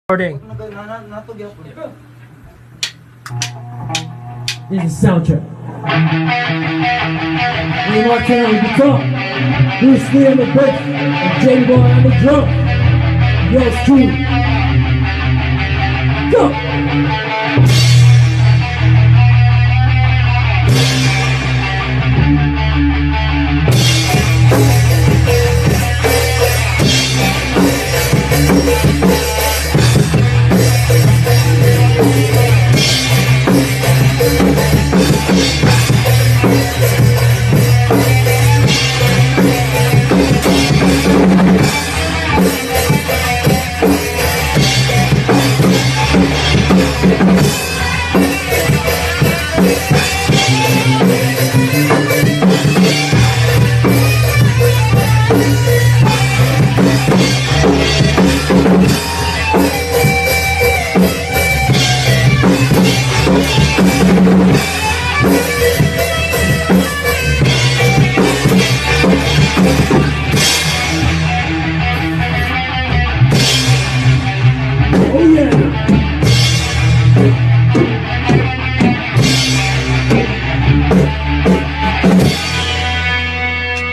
Recording. This is soundtrack. We marching on the guitar, Bruce Lee on the bass, and J Boy on the drum. Yours truly. Go!